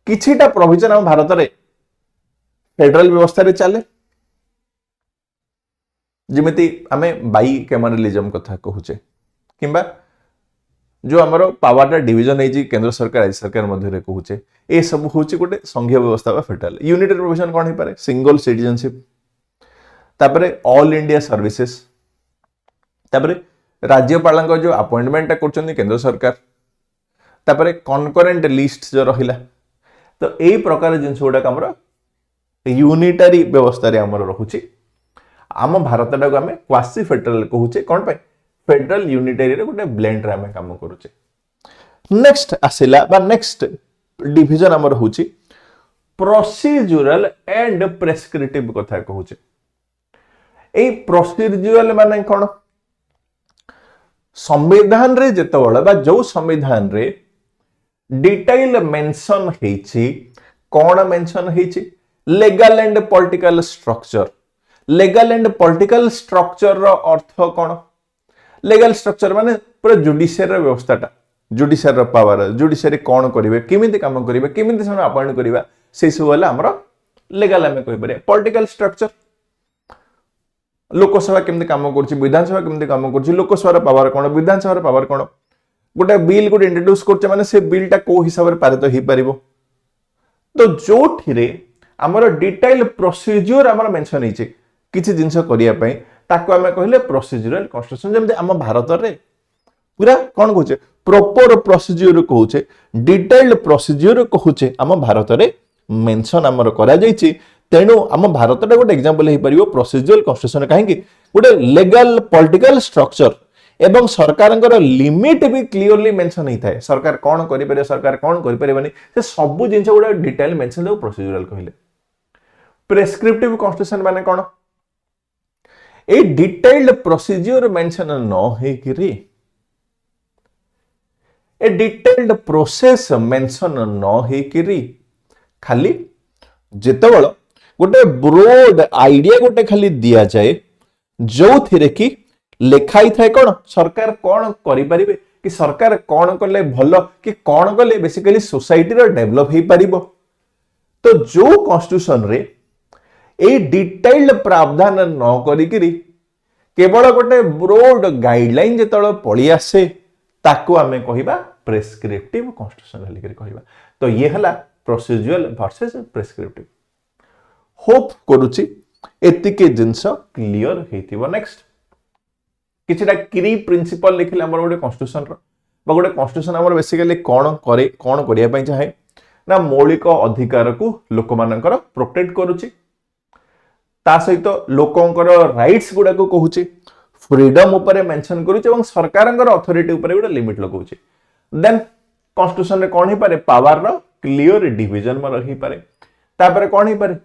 किछिटा प्रोविजन हम भारत रे फेडरल व्यवस्था रे चले जिमिति आमे बाई कैमरलिज्म कथा कहूचे किंबा जो हमर पावर टा डिवीजन है केंद्र सरकार राज्य सरकार मध्य रे कहूचे ए सब होची गोटे संघीय व्यवस्था बा फेडरल यूनिटरी प्रोविजन कोन हे पारे सिंगल सिटीजनशिप तापरे ऑल इंडिया सर्विसेज तापरे राज्यपाल जो अपॉइंटमेंट करछन केंद्र सरकार तापरे कॉन्करेंट लिस्ट जो रहिला तो यही प्रकार जिनस गुड़ाक आम यूनिटरी व्यवस्था रे आमर रहुची आम भारत टाक आम क्वासी फेडरल कहूचे कौन पे फेडरल यूनिटरी रे गोटे ब्लेंड रे आम काम करूचे नेक्स्ट आसिला बा नेक्स्ट डिवीजन आमर होची प्रोसीजरल एंड प्रेस्क्रिप्टिव कथा कहूचे ए प्रोसीजरल माने कोन संविधान रे जेतबेला बा जो संविधान रे डिटेल मेंशन हेची कौन मेंशन हेची legal and political structure legal and political structure रो अर्थ कौन लेगल स्ट्रक्चर माने पूरा जुडिशियरी व्यवस्थाटा जुडिशियरी पावर जुडिशियरी कौन करिवे किमिति काम करिवे किमिति सम अपॉइंट करिवा से सब वाला हमरो लेगल हमें कहि पारे पॉलिटिकल स्ट्रक्चर लोकसभा केमिति काम करछि विधानसभा केमिति काम करछि लोकसभा पावर कौन विधानसभा पावर कौन गोटे बिल गोटे इंट्रोड्यूस करछे माने से बिल टा को हिसाब रे पारित ही परिबो तो जोठिरे हमर डिटेल प्रोसीजर हमर मेंशन हिचे किछि जिंस करिया पई ताको हमें कहले प्रोसीजरल कन्स्टिट्यूशन जेमते हम भारत रे पूरा कोन कहूचे प्रॉपर प्रोसीजर कहूचे डिटेल्ड प्रोसीजर कहूचे हम भारत रे मेंशन हमर करा जाईची तेणु हम भारत रे गोटे एग्जांपल हे परिबो प्रोसीजरल कन्स्टिट्यूशन काहेकि गोटे लीगल पॉलिटिकल स्ट्रक्चर एवं सरकार लिमिट भी क्लियरली मेंशन होता है सरकार कौन करें सरकार कौन करें से सब जिन गुड़ा डिटेल मेंशन दे प्रोसीजरल कहले प्रेस्क्रिप्टिव कन्स्टिट्यूशन माने कौन ए डिटेल्ड प्रोसीजर मेंशन न हेकि ए डिटेल्ड प्रोसेस मेंशन न हेकि खाली जेतेबेल गोटे ब्रोड आइडिया गोटे खाली दिया जाए जो थिरे कि लेखाई थाए कौन सरकार कौन करें कि सरकार कौन कले भल कि कौन कले बेसिकली सोसाइटी रो डेवलप हो पारिबो तो जो कन्स्टिट्यूशन रे ए डिटेल्ड प्रावधान न करिकरी केवल गोटे ब्रोड गाइडलाइन जेतळ पळी आसे ताको आमे कहिबा प्रेस्क्रिप्टिव कन्स्टिट्यूशन लिखि कहिबा तो ये हला प्रोसीजरल वर्सेस प्रेस्क्रिप्टिव होप करूची एतिके जिंस क्लियर हेतिबो नेक्स्ट किछटा की प्रिंसिपल लिखिले हमर गोटे कन्स्टिट्यूशन रो बा गोटे कन्स्टिट्यूशन हमर बेसिकली कोन करे कोन करिया पई चाहे ना मौलिक अधिकार को लोक मानकर प्रोटेक्ट करूची ता सहित लोकंकर राइट्स गुडा को कहूची फ्रीडम ऊपर मेंशन करूची एवं सरकारंकर अथॉरिटी ऊपर गोटे लिमिट लगाउची देन कॉन्स्टिट्यूशन रे कौन ही पारे पावर रो क्लियर डिवीजन में रही पारे तापर कौन ही पारे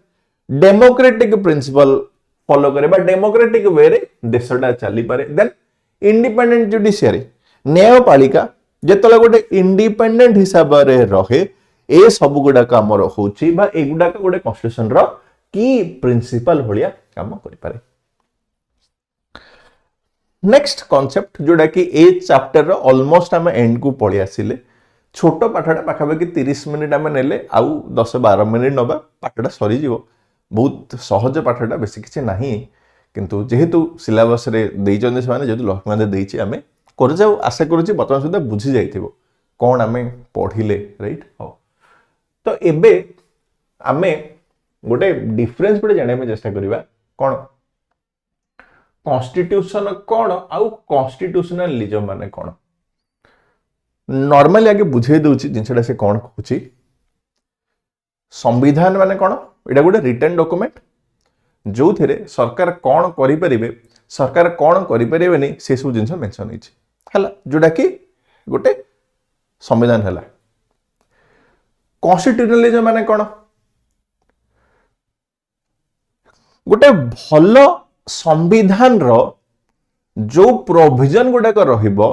डेमोक्रेटिक प्रिंसिपल फॉलो करे बा डेमोक्रेटिक वे रे देशटा चली पारे देन इंडिपेंडेंट जुडिशियरी न्यायपालिका जेतले गोटे इंडिपेंडेंट हिसाब रे रहे ए सब गुडाक आमर होची बा ए गुडाक गोटे कॉन्स्टिट्यूशन रो की प्रिंसिपल भलिया काम करि पारे नेक्स्ट कॉन्सेप्ट जोड़ा कि ए चैप्टर रो ऑलमोस्ट हम एंड को पळि आसिले छोटो पाठटा पाखापाखि 30 मिनिट आम नेले आउ 10-12 मिनिट नबा पाठटा सरी जीवो बहुत सहज पाठटा बेसी किछि नाही किंतु जेहेतु सिलेबस रे देइचंदे से माने जेतु लक्ष्मण देइछि आमे कर जाऊ आशा करूछि बर्तमान सुद्धा बुझी जाइथिबो कोन आमे पढिले राइट हो तो एबे आमे गोटे डिफरेंस गोटे जाने में चेष्टा करिबा कोन कॉन्स्टिट्यूशन कोन आउ कॉन्स्टिट्यूशनलिज्म माने कोन नॉर्मली आगे बुझे दउछि जिनसडा से कोन कहूछि संविधान माने कोन एटा गोटे रिटन डॉक्यूमेंट जो थिरे सरकार कोन करि परिबे सरकार कोन करि परिबेनी से सब जिंस मेंशन हिछि हला जोडा कि गोटे संविधान हला कॉन्स्टिट्यूशनलिज्म माने कोन गोटे भलो संविधान रो जो प्रोविजन गुडाक रहिबो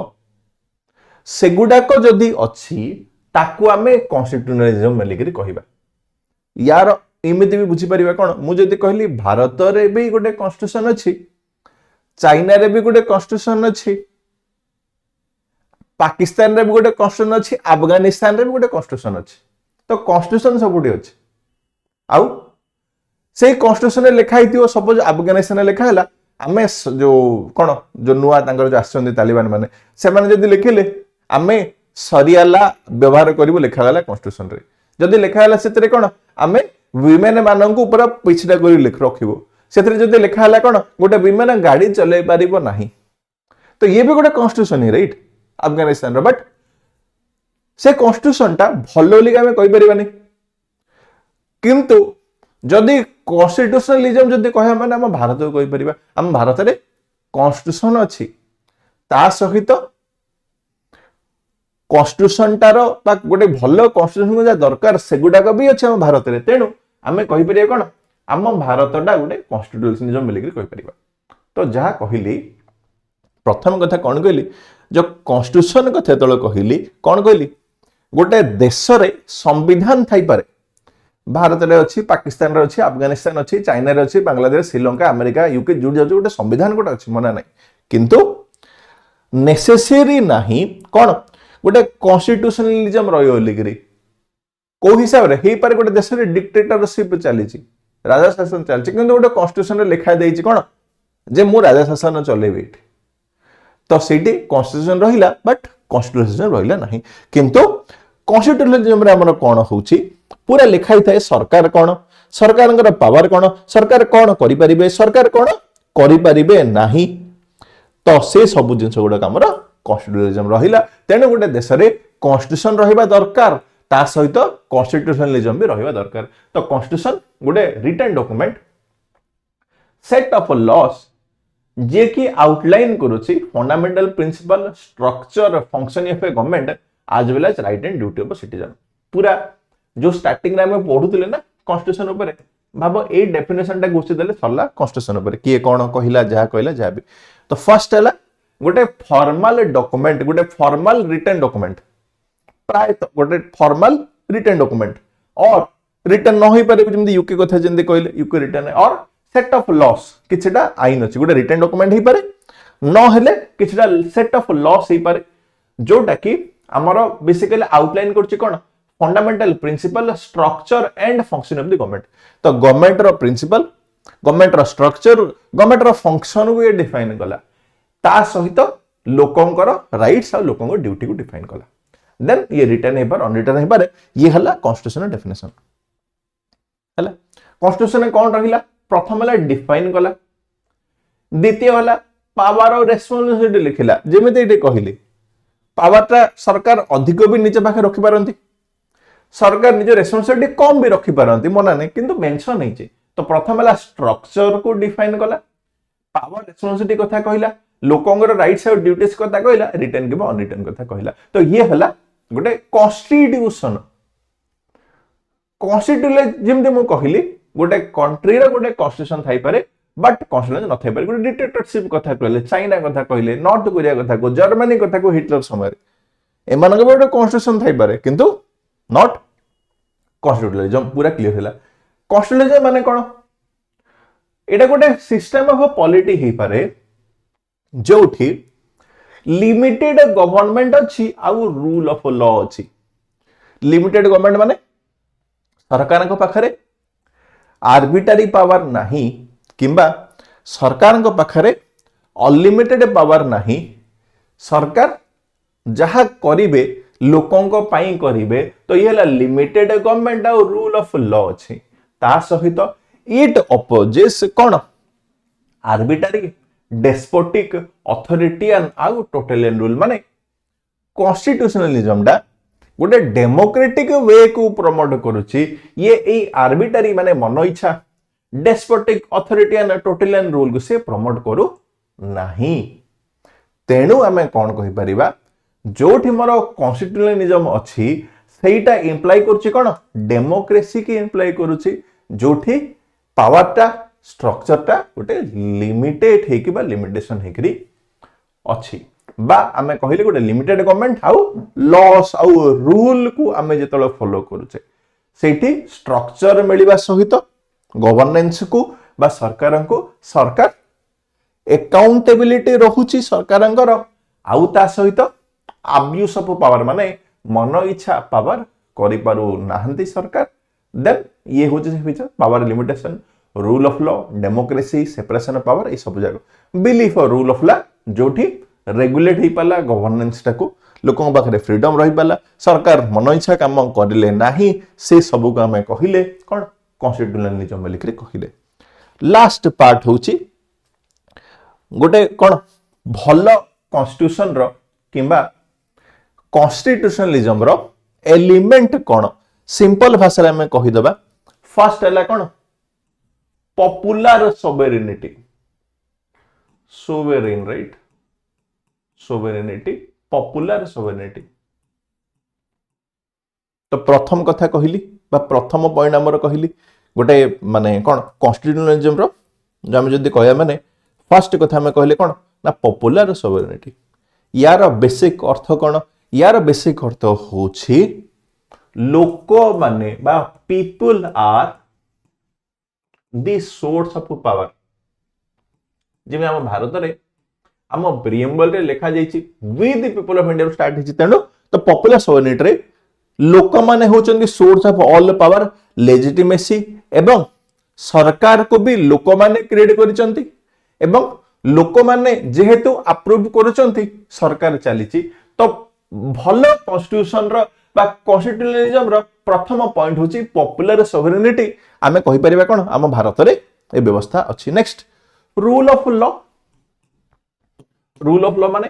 सेगुडाक जदि अछि ताकू आमे कॉन्स्टिट्यूशनलिज्म मेलिकरी कहिबा यार एमिति भी बुझी परिबा कोन मु जदि कहली भारत रे भी गोटे कॉन्स्टिट्यूशन अछि चाइना रे भी गोटे कॉन्स्टिट्यूशन अछि पाकिस्तान रे भी गोटे कॉन्स्टिट्यूशन अछि अफगानिस्तान रे भी गोटे कॉन्स्टिट्यूशन अछि तो कॉन्स्टिट्यूशन सबुडी अछि आउ से कॉन्स्टिट्यूशन रे लिखा हितियो सपोज अफगानिस्तान रे लिखा हला आमे जो कोन जो नुआ तांगर जो आछन्दी तालिबान माने से माने जदि लिखिले आमे सरियाला व्यवहार करिवो लिखा गला कॉन्स्टिट्यूशन रे जदि लिखा हला सेतरे कोन आमे विमेन माननकु ऊपर पिछड़ा करी लिख रखिबो सेतरे जदि लिखा हला कोन गोटे विमेन गाड़ी चले पारिबो नाही तो ये भी गोटे कॉन्स्टिट्यूशन ही राइट अफगानिस्तान रो बट से कॉन्स्टिट्यूशन टा भलो लिगा में कहि परिबानी किंतु जदि कॉन्स्टिट्यूशनलिज्म जदि कहया माने हम भारत को कहि परिबा हम भारत रे कॉन्स्टिट्यूशन अछि ता सहित कॉन्स्टिट्यूशन टारो बा गोटे भलो कॉन्स्टिट्यूशन को जा दरकार सेगुडा को भी अछि हम भारत रे तेनु हमें कहि परिबा कोन हम भारत टा गोटे कॉन्स्टिट्यूशनलिज्म मिलिकरी कहि परिबा तो जहा कहिली प्रथम कथा कोन कहली जो कॉन्स्टिट्यूशन कथा तळ कहिली कोन कहली गोटे देश रे संविधान थाई पारे भारत रे अछि पाकिस्तान रे अछि अफगानिस्तान अछि चाइना रे अछि बांग्लादेश श्रीलंका अमेरिका यूके जुड़ जाउ गोटे संविधान गोटे अछि मना नै किंतु नेसेसरी नाही कोन गोटे कॉन्स्टिट्यूशनलिज्म रहियो लिगरी को हिसाब रे हेई पारे गोटे देश रे डिक्टेटरशिप चली छि राजा शासन चली छि किंतु गोटे कॉन्स्टिट्यूशन रे लिखा देइ छि कोन जे मु राजा शासन चलेबे तो सेठी कॉन्स्टिट्यूशन रहिला बट कॉन्स्टिट्यूशन रहिला नाही किंतु कॉन्स्टिट्यूशनलिज्म रे हमर कोन होउछि पूरा लिखाई थाए सरकार कौन सरकार पावर कौन सरकार कौन करें सरकार कौन करें नाही तो से सब जिन गुड़ाक आम कॉन्स्टिट्यूशनलिज्म रहा तेणु गोटे देश में कॉन्स्टिट्यूशन रहा दरकार ता सहित कॉन्स्टिट्यूशनलिज्म भी रहा दरकार तो कॉन्स्टिट्यूशन गोटे written document set of laws जे कि आउटलाइन करुछि fundamental principle structure function of a government as well as right and duty of citizen पूरा जो स्टार्टिंग रे हम पढुतिले ना कॉन्स्टिट्यूशन ऊपर भाबो ए डेफिनेशन टा गोष्ठी देले सरला कॉन्स्टिट्यूशन ऊपर किए कोन कहिला जहा कहिला जहा भी तो फर्स्ट हला गोटे फॉर्मल डॉक्यूमेंट गोटे फॉर्मल रिटन डॉक्यूमेंट प्राय तो गोटे फॉर्मल रिटन डॉक्यूमेंट और रिटन न होई पारे जेमि यूके कथा जेमि कहले यूके रिटन और सेट ऑफ लॉस किछटा आइन अछि गोटे रिटन डॉक्यूमेंट हे पारे न हेले किछटा सेट ऑफ लॉस हे पारे जोटा कि हमरो बेसिकली आउटलाइन करछि कोन fundamental principle structure and function of the government तो गवर्नमेंट रो प्रिंसिपल गवर्नमेंट रो स्ट्रक्चर गवर्नमेंट रो फंक्शन को ये डिफाइन कला ता सहित लोकंकर राइट्स और लोकंकर ड्यूटी को डिफाइन कला देन ये रिटर्न हे पर अनरिटर्न हे पर ये हला कॉन्स्टिट्यूशनल डेफिनेशन हला कॉन्स्टिट्यूशन कोन रहिला प्रथम हला डिफाइन कला द्वितीय हला पावर और रेस्पोंसिबिलिटी लिखिला जेमिति एटे कहिली पावरटा सरकार अधिक भी निज पाखे रखि पारंती सरकार निज रेस्पोंसिबिलिटी कम भी रखि पारंती मना नहीं किंतु मेंशन नहीं छे तो प्रथम हला स्ट्रक्चर को डिफाइन कला पावर रेस्पोंसिबिलिटी कथा कहिला लोकंगर राइट्स और ड्यूटीज कथा कहिला रिटर्न के अनरिटर्न कथा कहिला तो ये हला गोटे कॉन्स्टिट्यूशन जमती मुझे कहली गोटे कंट्री गोटे कॉन्स्टिट्यूशन थाई पारे बट कॉन्स्टिट्यूशन न थाई पारे गोटे डिक्टेटरशिप कथा कहले चाइना कथा कहले नॉर्थ कोरिया कथा को जर्मनी कथा को हिटलर समय एमान गोटे कॉन्स्टिट्यूशन थाई पारे किंतु नॉट कॉन्स्टिट्यूशनलिज्म पूरा क्लियर हैला कॉन्स्टिट्यूशनलिज्म माने कोन एटा गोटे सिस्टम ऑफ पॉलिटी हे पारे जोठी लिमिटेड गवर्नमेंट अच्छी आउ रूल ऑफ लॉ अच्छी लिमिटेड गवर्नमेंट माने सरकार को पाखरे आर्बिट्रारी पावर नाही किंबा सरकार को पाखरे अनलिमिटेड पावर नाही सरकार जहा करिवे लोकों को पाई करिवे तो ये हला लिमिटेड गवर्नमेंट आउ रूल ऑफ लॉ अच्छी ता सहित it opposes cone arbitrary despotic अथॉरिटियन आउ टोटलियन रूल माने कॉन्स्टिट्यूशनलिज्म डा गोटे डेमोक्रेटिक वे को प्रमोट करुची ये ए आर्बिट्रारी माने मन इच्छा डेस्पोटिक अथॉरिटियन टोटलियन रूल को से प्रमोट करू नाही तेणु आमे कोन कहि परिबा जोठी मोर कॉन्स्टिट्यूशनलिज्म अछि सेटा इंप्लाई करूची कोन डेमोक्रेसी की इंप्लाई करूची जोठी पावरटा स्ट्रक्चरटा गोटे लिमिटेड हे कि बा लिमिटेशन हे करी अछि बा आमे कहिले गोटे लिमिटेड गवर्नमेंट हाउ लॉस आउ रूल को आमे जेतलो फॉलो करूचे सेठी स्ट्रक्चर मिलिबा सहित गवर्नेंस को बा सरकार को सरकार अकाउंटेबिलिटी रहुची सरकारंकर आउ ता सहित अब्यूज ऑफ पावर माने मन इच्छा पावर करि पारु नाहंती सरकार देन ये होचे feature power limitation rule of law democracy separation of power ए सब जगह बिलीफ रूल ऑफ लॉ जोठी रेगुलेट ही पाला गवर्नेंस टाको लोकों पाखरे फ्रीडम रही पाला सरकार मन इच्छा काम करिले नाही से सब को हमें कहिले कोन कॉन्स्टिट्यूशनलिज्म लिखरे कहिले लास्ट पार्ट होची गोटे कोन भलो कॉन्स्टिट्यूशन रो किंबा कॉन्स्टिट्यूशनलिज्म रो एलिमेंट कोन सिंपल भाषा रे हमें कहि दबा फर्स्ट हला कोन पॉपुलर सोवेरेनिटी सोवेरेन राइट सोवेरेनिटी पॉपुलर सोवेरेनिटी तो प्रथम कथा कहली बा प्रथम पॉइंट हमर कहली गोटे माने कोन कॉन्स्टिट्यूशनलिज्म रो हम जदी कहया माने फर्स्ट कथा हमें कहले कोन ना पॉपुलर सोवेरेनिटी यार बेसिक अर्थ कोन यार बेसिक अर्थ होछि लोक माने बा people are the source of power जिमे हम भारत रे हम प्रिएम्बल रे लिखा जाइछि we the people of India start हिछि तेनो तो पॉपुलर सोवेरेनिटी रे लोक माने होचंदी source of all power legitimacy एवं सरकार को भी लोक माने क्रिएट करिसंती एवं लोक माने जेहेतु अप्रूव करूचंती सरकार चलीछि तो भलो कॉन्स्टिट्यूशन रो बा कॉन्स्टिट्यूशनलिज्म रो प्रथम पॉइंट होची पॉपुलर सोवेरेनिटी आमे कहि परिबा कोन हम भारत रे ए व्यवस्था अछि नेक्स्ट रूल ऑफ लॉ माने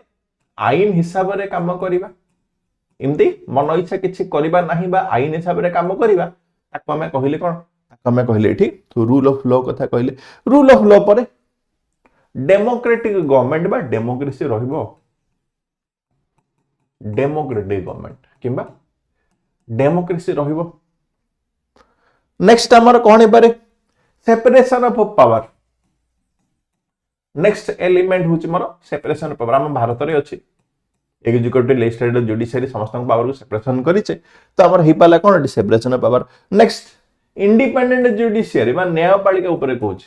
आईन हिसाब रे काम करिबा इमती मन इच्छा किछि करिबा नाही बा आईन हिसाब रे काम करिबा ताको हमें कहिले कोन ताको हमें कहिले एठी तो रूल ऑफ लॉ कथा कहिले रूल ऑफ लॉ परे डेमोक्रेटिक गवर्नमेंट बा डेमोक्रेसी रहिबो डेमोक्रेटिक गवर्नमेंट किंबा डेमोक्रेसी रहिबो नेक्स्ट हमर कोन बारे separation of power next element होची मोर सेपरेशन ऑफ पावर हम भारत रे अछि एग्जीक्यूटिव लेजिस्लेटिव जुडिशियरी समस्त पावर को सेपरेशन करिचे तो हमर ही पाला कोन separation of power next independent judiciary बा न्यायपालिका ऊपर कहूची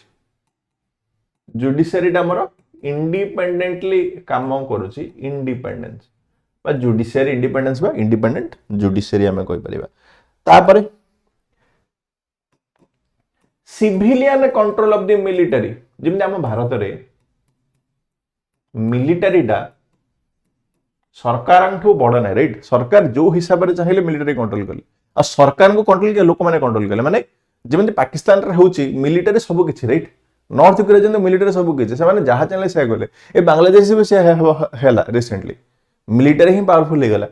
जुडिशियरी टा मोर इंडिपेंडेंटली काम करूची इंडिपेंडेंस बा जुडिशियरी इंडिपेंडेंस बा इंडिपेंडेंट जुडिशियरी हमें कहि परिबा तापरे civilian control of the military जिमने हम भारत रे मिलिटरी डा सरकार बड़ ना राइट सरकार जो हिसाब से चाहिए मिलिटरी कंट्रोल कले आ सरकार को कंट्रोल के लोक माने कंट्रोल कले माने जेमति पाकिस्तान रे होची मिलिटरी सब किछि राइट नॉर्थ कोरिया जेमति मिलिटरी सब किछि से माने जहा चले से गले ए बांग्लादेश भी से हैला रिसेंटली मिलिटरी ही पावरफुल हे गला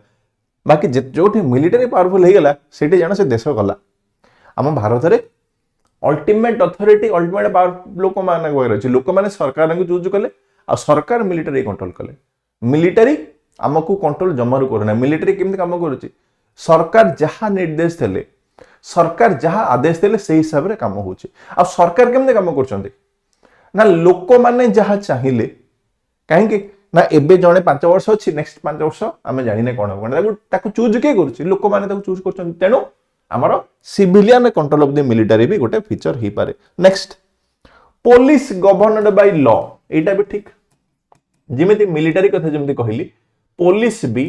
बाकी जोठी मिलिटरी पावरफुल हे गला सेठी जानो से देश गला हम भारत रे अल्टीमेट अथॉरिटी अल्टीमेट पावर लोक माने गय रछि लोक माने सरकार को चूज कले आ सरकार मिलिटरी कंट्रोल कले मिलिटरी आमको कंट्रोल जमारू करना मिलिटरी केमती काम करुच्ची सरकार जहाँ निर्देश देले सरकार जहाँ आदेश देले से हिसाब से काम होची आ सरकार केमती काम कर ना लोक माने जहाँ चाहिए कहीं ना एबे जड़े 5 वर्ष अच्छी नेक्स्ट 5 वर्ष आम जाने कौन हम चूज किए कर लोक मैंने चूज कर तेणु आमर civilian control of the military भी गोटे फीचर हो पारे next police governed by law एटा भी ठीक जिमिति मिलिटरी कथा जमती कहली पुलिस भी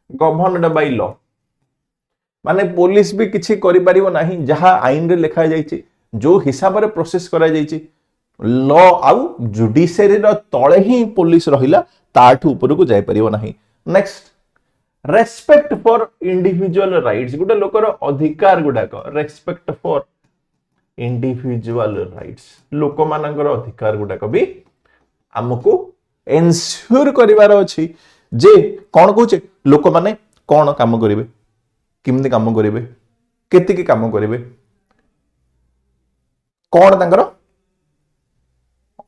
गवर्नड बाय लॉ माने पुलिस भी किछि करि परिबो नाही जहा आईन रे लिखा जाइछि जो हिसाब रे प्रोसेस करा जाइछि लॉ आउ जुडिशियरी रो तळे ही पुलिस रहिला ताठू ऊपर को जाय परिबो नाही next respect for individual rights गोटे लोकर अधिकार गुडाक रेस्पेक्ट फॉर इंडिविजुअल राइट्स लोक मानकर अधिकार गुडाक भी हमको एन्श्योर करिवार अछि जे कोन कहूचे लोक माने कोन काम करिवे किमती काम करिवे केतिकी काम करिवे कोन तांकर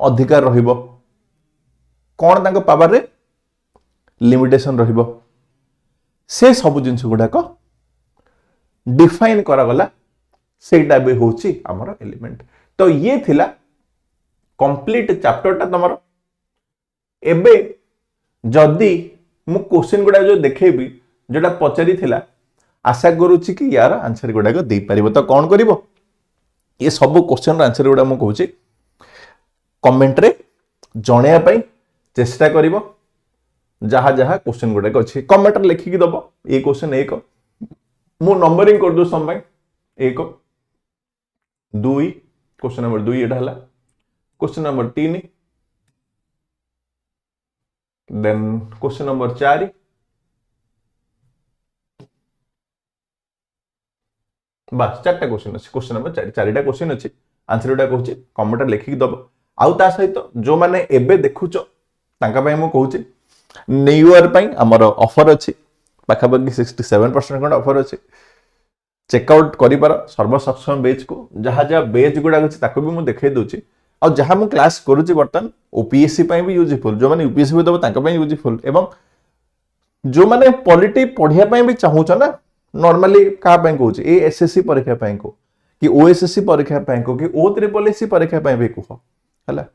अधिकार रहिबो कोन तांको पावर रे लिमिटेशन रहिबो से सब जिनस गुडाक डिफाइन करा गला सेटा भी होची हमर एलिमेंट तो ये थिला कंप्लीट चैप्टरटा तमर एबे जदी मु क्वेश्चन गुडा जो देखेबी जोटा पचारि थिला आशा करूची कि यार आंसर गुडा को दे परिबो तो कोन करिवो ये सब क्वेश्चन आंसर गुडा मु कहूची कमेंट रे जणेया पई चेष्टा करिवो जहा जहा क्वेश्चन गुडा को अछि कमेंट रे लिखि कि दबो ए क्वेश्चन 1 मु नंबरिंग कर दो समय 1 2 क्वेश्चन नंबर 2 एटा हला question number 3 then question number 4 बस 4टा क्वेश्चन अछि क्वेश्चन नंबर 4 4टा क्वेश्चन अछि आंसर उडा कहूची कमेंट रे लिखि कि दबो आउ ता सहित जो माने एबे देखुचो तांका पई मु कहूची न्यू ईयर पई हमर ऑफर अछि पाखापाखि 67% खंड ऑफर अछि चेकआउट करि पार सर्व सक्षम बेच को जहा जहा बेच गुडा अछि ताको भी मु देखाई दोची और जहा मु क्लास करूची बर्तन ओपीएससी पई भी यूजफुल जो माने यूपीएससी भी दबो तांका पई यूजफुल एवं जो माने पॉलिटी पढिया पई भी चाहूछ ना नॉर्मली का पई कहूची ए एसएससी परीक्षा पई को कि ओएसएससी परीक्षा पई को कि ओ ट्रिपल एससी परीक्षा पई भी कहो हला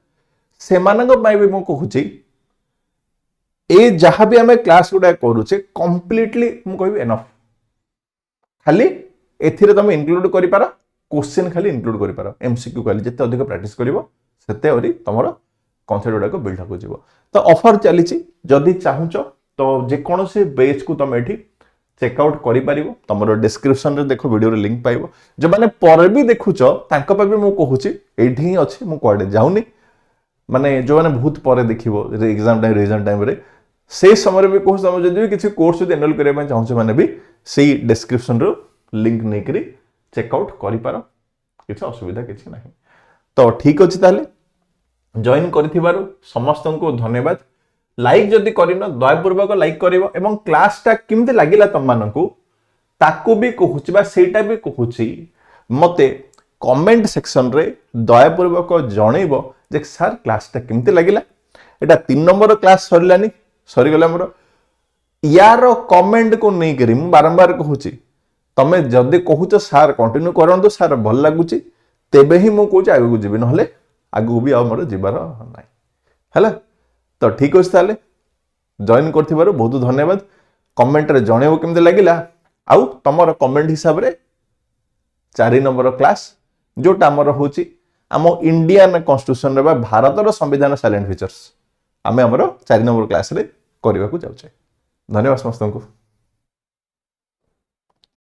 से मानक पई भी मु कहूची ए जहां भी हमें क्लास गुडा करूचे कंप्लीटली मु कहबी एनफ खाली एथिरे तुम इंक्लूड करि पारा क्वेश्चन खाली इंक्लूड करि पारा एमसीक्यू खाली जते अधिक प्रैक्टिस करिवो सेते ओरी तमरो कॉन्सेप्ट गुडा को बिल्ड हो जिवो तो ऑफर चलीची जदी चाहुचो तो जे कोनोसे बेच को तुम एठी चेकआउट करि पारिवो तमरो डिस्क्रिप्शन रे देखो वीडियो रे लिंक पाइबो जो माने पर भी देखुचो तांको पे भी मु कहूची एठी ही अछि मु कोडे जाउनी माने जो माने बहुत पर देखिवो एग्जाम टाइम रिजन टाइम रे से समय भी कहूँ तुम जब किसी कोर्स एनरोल करने चाहूँ मैंने भी से डिस्क्रिप्शन रो लिंक नहीं चेकआउट कर पार किसी असुविधा किसी ना तो ठीक अच्छे ताले जॉइन कर समस्त को धन्यवाद लाइक जदि करन दयापूर्वक लाइक कर एवं क्लासटा केमती लगिला तुम मानकू ताकू भी कहूँ सेटा भी कहूँ मते कमेंट सेक्शन रे दयापूर्वक जनइब जे सर क्लासटा केमती लगिला एटा 3 नंबर क्लास सरलानी सरीगला मोर यार कमेंट को नहीं करी मु बारंबार कहूची तमे जदि कहूच सार कंटिन्यू करंतु सार भल लागुची तेबे ही मु कहूची आगु जीबी नहले आगु भी आ मोर जीवार नाही हला तो ठीक अछि ताले जॉइन करथिबारो बहुत धन्यवाद कमेंट रे जणेबो केमते लागिला आउ तमरो कमेंट हिसाब रे 4 नंबर क्लास जोटा हमर होची आम इंडियन कॉन्स्टिट्यूशन रे बा भारत रो संविधान साइलेंट फीचर्स आमे हमरो 4 नंबर क्लास रे करबा को जाउछे धन्यवाद समस्त को।